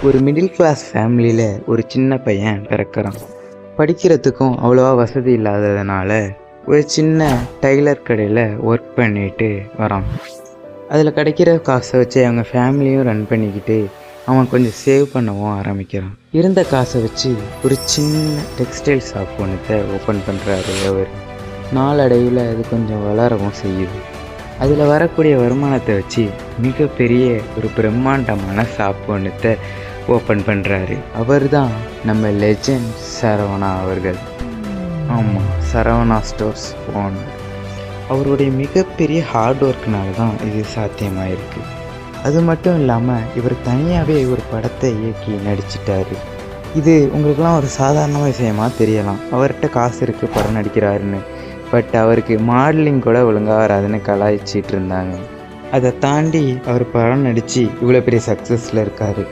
ஒரு middle class ஃபேமிலியில் ஒரு சின்ன பையன் பிறக்கிறான். படிக்கிறதுக்கும் அவ்வளோவா வசதி இல்லாததுனால ஒரு சின்ன டைலர் கடையில் ஒர்க் பண்ணிட்டு வரான். அதில் கிடைக்கிற காசை வச்சு அவங்க ஃபேமிலியும் ரன் பண்ணிக்கிட்டு அவன் கொஞ்சம் சேவ் பண்ணவும் ஆரம்பிக்கிறான். இருந்த காசை வச்சு ஒரு சின்ன டெக்ஸ்டைல் ஷாப் ஒன்றத்தை ஓப்பன் பண்ணுறாரு அவர். நாளடைவில் அது கொஞ்சம் வளரவும் செய்யுது. அதில் வரக்கூடிய வருமானத்தை வச்சு மிகப்பெரிய ஒரு பிரம்மாண்டமான ஷாப் ஒன்றத்தை ஓப்பன் பண்ணுறாரு. அவர் தான் நம்ம லெஜெண்ட் சரவணா அவர்கள். ஆமாம், சரவணா ஸ்டோர்ஸ் ஓனர். அவருடைய மிகப்பெரிய ஹார்ட் ஒர்க்னால தான் இது சாத்தியமாயிருக்கு. அது மட்டும் இல்லாமல் இவர் தனியாகவே ஒரு படத்தை இயக்கி நடிச்சிட்டாரு. இது உங்களுக்கெல்லாம் ஒரு சாதாரண விஷயமாக தெரியலாம், அவர்கிட்ட காசு இருக்குது படம் நடிக்கிறாருன்னு. பட் அவருக்கு மாடலிங் கூட ஒழுங்காக வராதுன்னு கலாய்ச்சிட்டு இருந்தாங்க. அதை தாண்டி அவர் படம் நடித்து இவ்வளோ பெரிய சக்ஸஸில் இருக்கார்.